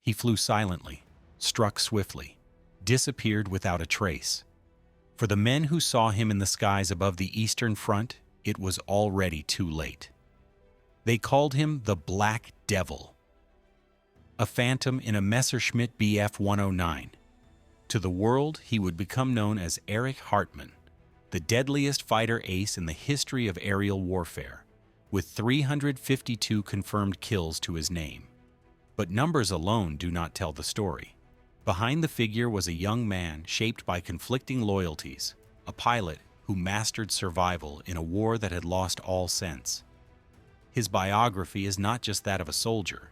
He flew silently, struck swiftly, disappeared without a trace. For the men who saw him in the skies above the Eastern Front, it was already too late. They called him the Black Devil, a phantom in a Messerschmitt Bf 109. To the world, he would become known as Erich Hartmann, the deadliest fighter ace in the history of aerial warfare, with 352 confirmed kills to his name. But numbers alone do not tell the story. Behind the figure was a young man shaped by conflicting loyalties, a pilot who mastered survival in a war that had lost all sense. His biography is not just that of a soldier,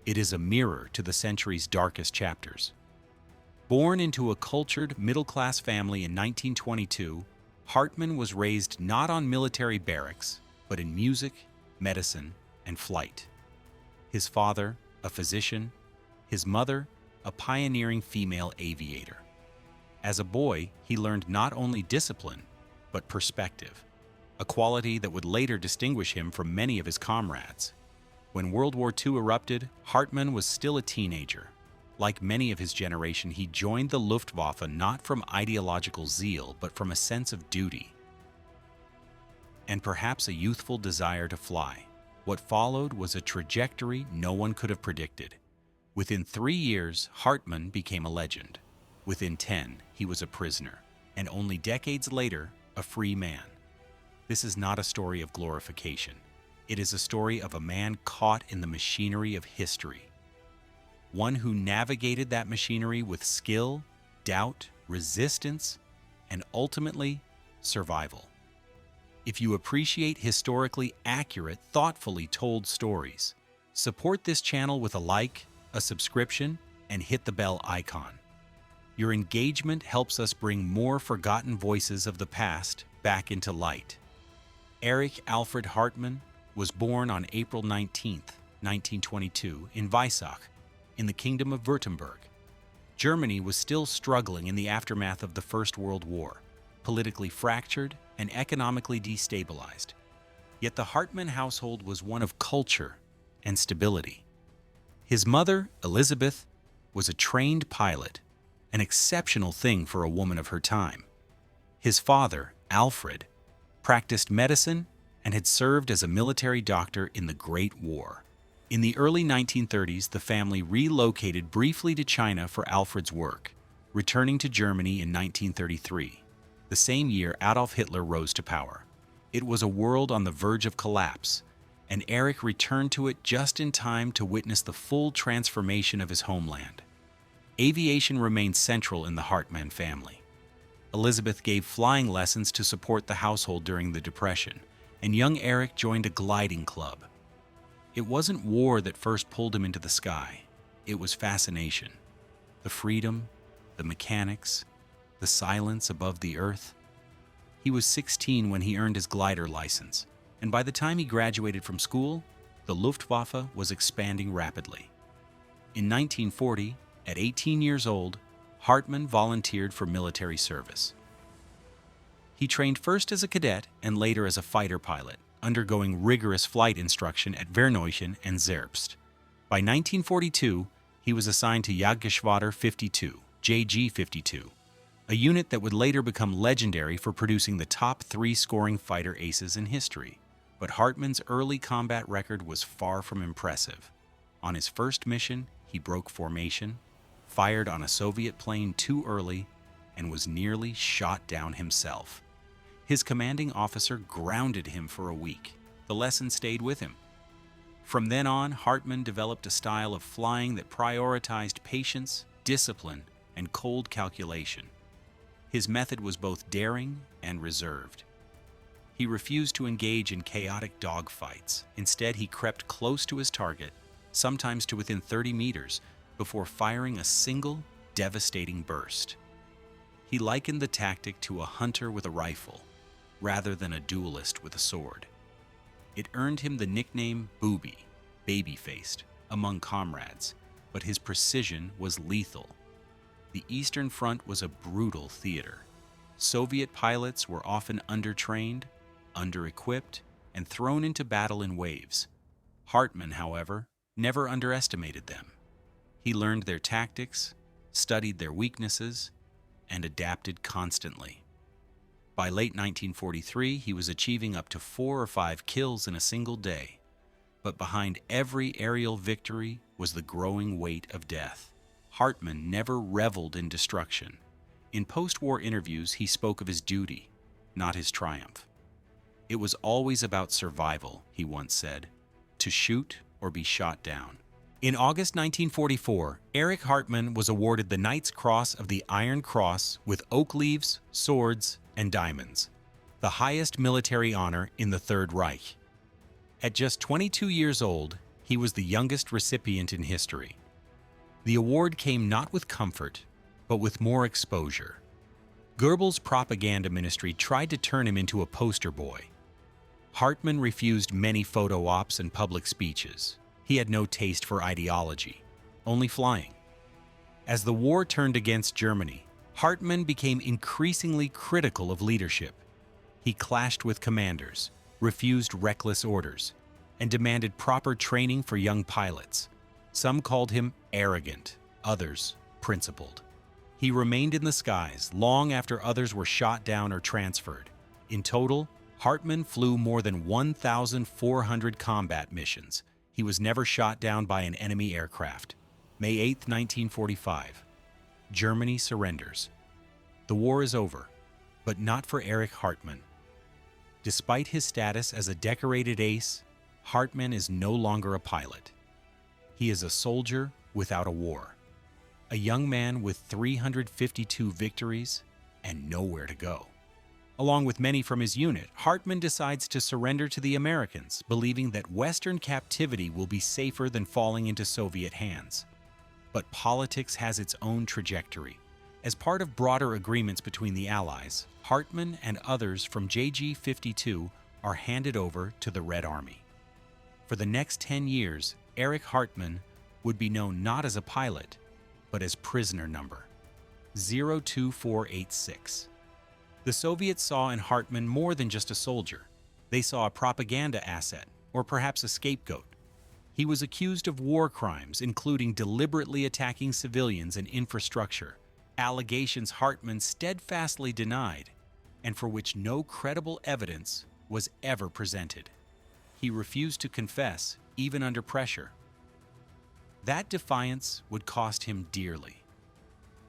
it is a mirror to the century's darkest chapters. Born into a cultured, middle-class family in 1922, Hartmann was raised not on military barracks, but in music, medicine, and flight. His father, a physician, his mother, a pioneering female aviator. As a boy, he learned not only discipline, but perspective, a quality that would later distinguish him from many of his comrades. When World War II erupted, Hartmann was still a teenager. Like many of his generation, he joined the Luftwaffe not from ideological zeal, but from a sense of duty, and perhaps a youthful desire to fly. What followed was a trajectory no one could have predicted. Within 3 years, Hartmann became a legend. Within 10, he was a prisoner, and only decades later, a free man. This is not a story of glorification. It is a story of a man caught in the machinery of history. One who navigated that machinery with skill, doubt, resistance, and ultimately, survival. If you appreciate historically accurate, thoughtfully told stories, support this channel with a like, a subscription, and hit the bell icon. Your engagement helps us bring more forgotten voices of the past back into light. Erich Alfred Hartmann was born on April 19, 1922, in Weissach, in the Kingdom of Württemberg. Germany was still struggling in the aftermath of the First World War, politically fractured and economically destabilized. Yet the Hartmann household was one of culture and stability. His mother, Elizabeth, was a trained pilot, an exceptional thing for a woman of her time. His father, Alfred, practiced medicine and had served as a military doctor in the Great War. In the early 1930s, the family relocated briefly to China for Alfred's work, returning to Germany in 1933. The same year, Adolf Hitler rose to power. It was a world on the verge of collapse, and Erich returned to it just in time to witness the full transformation of his homeland. Aviation remained central in the Hartmann family. Elizabeth gave flying lessons to support the household during the Depression, and young Erich joined a gliding club. It wasn't war that first pulled him into the sky. It was fascination. The freedom, the mechanics, the silence above the earth. He was 16 when he earned his glider license, and by the time he graduated from school, the Luftwaffe was expanding rapidly. In 1940, at 18 years old, Hartmann volunteered for military service. He trained first as a cadet and later as a fighter pilot, undergoing rigorous flight instruction at Verneuchen and Zerbst. By 1942, he was assigned to Jagdgeschwader 52, JG-52, a unit that would later become legendary for producing the top 3 scoring fighter aces in history. But Hartmann's early combat record was far from impressive. On his first mission, he broke formation, fired on a Soviet plane too early, and was nearly shot down himself. His commanding officer grounded him for a week. The lesson stayed with him. From then on, Hartmann developed a style of flying that prioritized patience, discipline, and cold calculation. His method was both daring and reserved. He refused to engage in chaotic dogfights. Instead, he crept close to his target, sometimes to within 30 meters, before firing a single, devastating burst. He likened the tactic to a hunter with a rifle, rather than a duelist with a sword. It earned him the nickname Booby, baby-faced, among comrades, but his precision was lethal. The Eastern Front was a brutal theater. Soviet pilots were often undertrained, under-equipped, and thrown into battle in waves. Hartmann, however, never underestimated them. He learned their tactics, studied their weaknesses, and adapted constantly. By late 1943, he was achieving up to 4 or 5 kills in a single day. But behind every aerial victory was the growing weight of death. Hartmann never reveled in destruction. In post-war interviews, he spoke of his duty, not his triumph. It was always about survival, he once said, to shoot or be shot down. In August 1944, Erich Hartmann was awarded the Knight's Cross of the Iron Cross with oak leaves, swords, and diamonds, the highest military honor in the Third Reich. At just 22 years old, he was the youngest recipient in history. The award came not with comfort, but with more exposure. Goebbels' propaganda ministry tried to turn him into a poster boy. Hartmann refused many photo ops and public speeches. He had no taste for ideology, only flying. As the war turned against Germany, Hartmann became increasingly critical of leadership. He clashed with commanders, refused reckless orders, and demanded proper training for young pilots. Some called him arrogant, others principled. He remained in the skies long after others were shot down or transferred. In total, Hartmann flew more than 1,400 combat missions. He was never shot down by an enemy aircraft. May 8, 1945. Germany surrenders. The war is over, but not for Erich Hartmann. Despite his status as a decorated ace, Hartmann is no longer a pilot. He is a soldier without a war. A young man with 352 victories and nowhere to go. Along with many from his unit, Hartmann decides to surrender to the Americans, believing that Western captivity will be safer than falling into Soviet hands. But politics has its own trajectory. As part of broader agreements between the Allies, Hartmann and others from JG-52 are handed over to the Red Army. For the next 10 years, Erich Hartmann would be known not as a pilot, but as prisoner number 02486. The Soviets saw in Hartmann more than just a soldier. They saw a propaganda asset, or perhaps a scapegoat. He was accused of war crimes, including deliberately attacking civilians and infrastructure, allegations Hartmann steadfastly denied, and for which no credible evidence was ever presented. He refused to confess, even under pressure. That defiance would cost him dearly.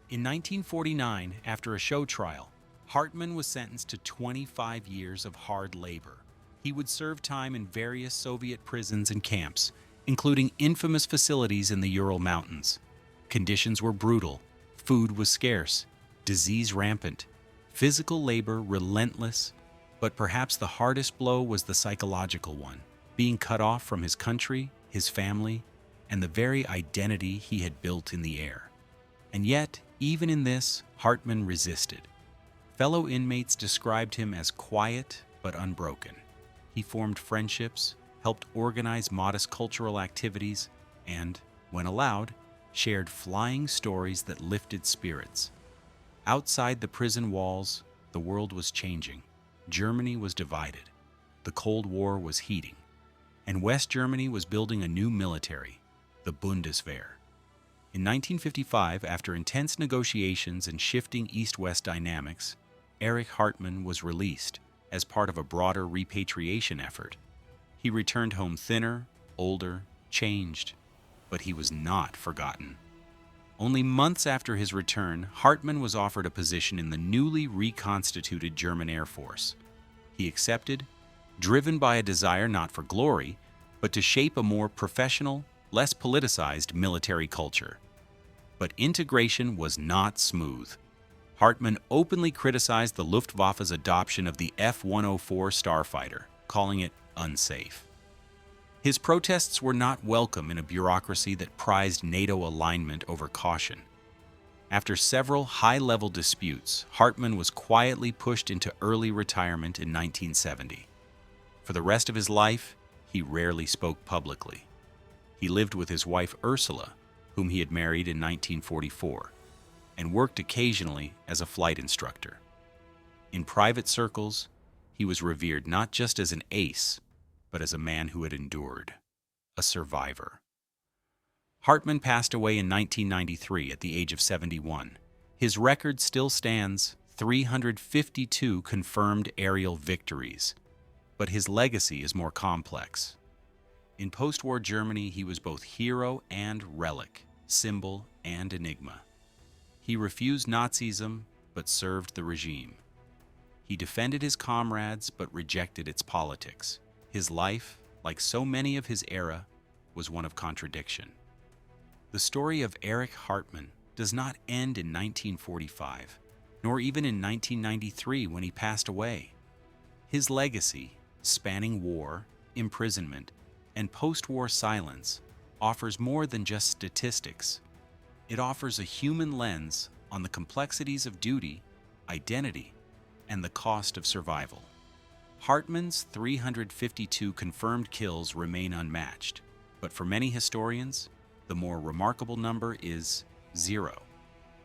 In 1949, after a show trial, Hartmann was sentenced to 25 years of hard labor. He would serve time in various Soviet prisons and camps, including infamous facilities in the Ural Mountains. Conditions were brutal, food was scarce, disease rampant, physical labor relentless, but perhaps the hardest blow was the psychological one, being cut off from his country, his family, and the very identity he had built in the air. And yet, even in this, Hartmann resisted. Fellow inmates described him as quiet but unbroken. He formed friendships, helped organize modest cultural activities, and, when allowed, shared flying stories that lifted spirits. Outside the prison walls, the world was changing. Germany was divided. The Cold War was heating. And West Germany was building a new military, the Bundeswehr. In 1955, after intense negotiations and shifting East-West dynamics, Erich Hartmann was released as part of a broader repatriation effort. He returned home thinner, older, changed, but he was not forgotten. Only months after his return, Hartmann was offered a position in the newly reconstituted German Air Force. He accepted, driven by a desire not for glory, but to shape a more professional, less politicized military culture. But integration was not smooth. Hartmann openly criticized the Luftwaffe's adoption of the F-104 starfighter, calling it unsafe. His protests were not welcome in a bureaucracy that prized NATO alignment over caution. After several high-level disputes, Hartmann was quietly pushed into early retirement in 1970. For the rest of his life, he rarely spoke publicly. He lived with his wife Ursula, whom he had married in 1944, and worked occasionally as a flight instructor. In private circles, he was revered not just as an ace, but as a man who had endured, a survivor. Hartmann passed away in 1993 at the age of 71. His record still stands, 352 confirmed aerial victories. But his legacy is more complex. In post-war Germany, he was both hero and relic, symbol and enigma. He refused Nazism, but served the regime. He defended his comrades, but rejected its politics. His life, like so many of his era, was one of contradiction. The story of Erich Hartmann does not end in 1945, nor even in 1993 when he passed away. His legacy, spanning war, imprisonment, and post-war silence, offers more than just statistics. It offers a human lens on the complexities of duty, identity, and the cost of survival. Hartmann's 352 confirmed kills remain unmatched, but for many historians, the more remarkable number is 0.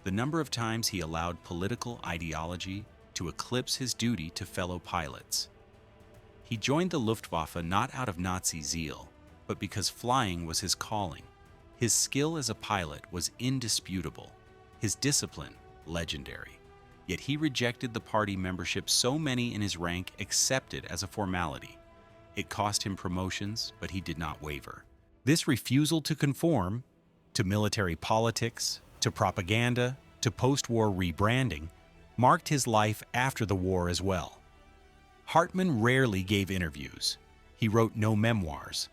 The number of times he allowed political ideology to eclipse his duty to fellow pilots. He joined the Luftwaffe not out of Nazi zeal, but because flying was his calling. His skill as a pilot was indisputable, his discipline legendary. Yet he rejected the party membership so many in his rank accepted as a formality. It cost him promotions, but he did not waver. This refusal to conform to military politics, to propaganda, to post-war rebranding, marked his life after the war as well. Hartmann rarely gave interviews. He wrote no memoirs.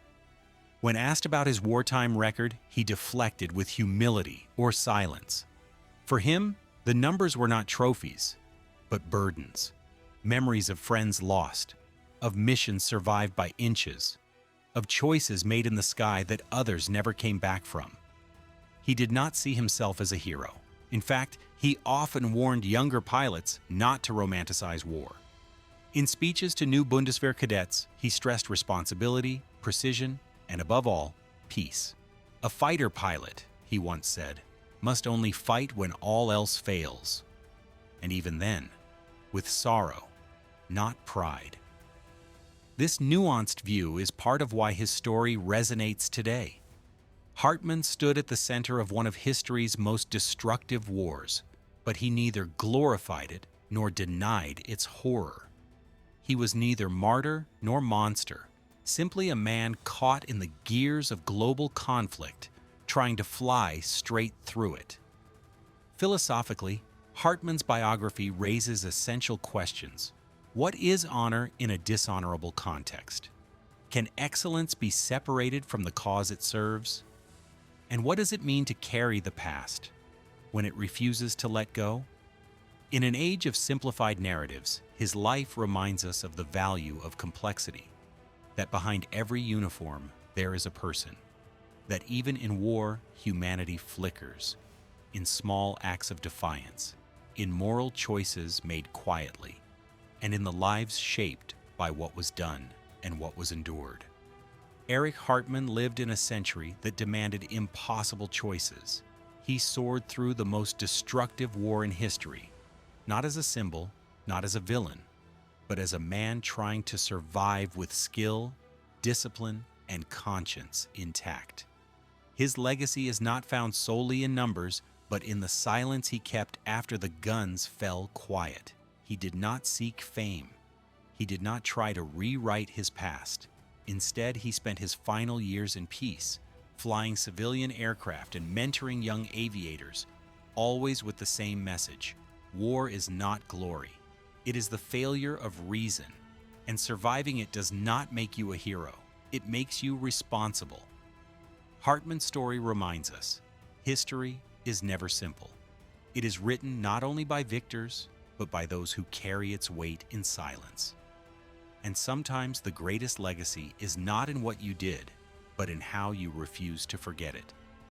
When asked about his wartime record, he deflected with humility or silence. For him, the numbers were not trophies, but burdens, memories of friends lost, of missions survived by inches, of choices made in the sky that others never came back from. He did not see himself as a hero. In fact, he often warned younger pilots not to romanticize war. In speeches to new Bundeswehr cadets, he stressed responsibility, precision, and above all, peace. A fighter pilot, he once said, must only fight when all else fails. And even then, with sorrow, not pride. This nuanced view is part of why his story resonates today. Hartmann stood at the center of one of history's most destructive wars, but he neither glorified it nor denied its horror. He was neither martyr nor monster, simply a man caught in the gears of global conflict, trying to fly straight through it. Philosophically, Hartmann's biography raises essential questions. What is honor in a dishonorable context? Can excellence be separated from the cause it serves? And what does it mean to carry the past when it refuses to let go? In an age of simplified narratives, his life reminds us of the value of complexity, that behind every uniform there is a person, that even in war, humanity flickers, in small acts of defiance, in moral choices made quietly, and in the lives shaped by what was done and what was endured. Erich Hartmann lived in a century that demanded impossible choices. He soared through the most destructive war in history, not as a symbol, not as a villain, but as a man trying to survive with skill, discipline, and conscience intact. His legacy is not found solely in numbers, but in the silence he kept after the guns fell quiet. He did not seek fame. He did not try to rewrite his past. Instead, he spent his final years in peace, flying civilian aircraft and mentoring young aviators, always with the same message: war is not glory. It is the failure of reason, and surviving it does not make you a hero. It makes you responsible. Hartmann's story reminds us, history is never simple. It is written not only by victors, but by those who carry its weight in silence. And sometimes the greatest legacy is not in what you did, but in how you refuse to forget it.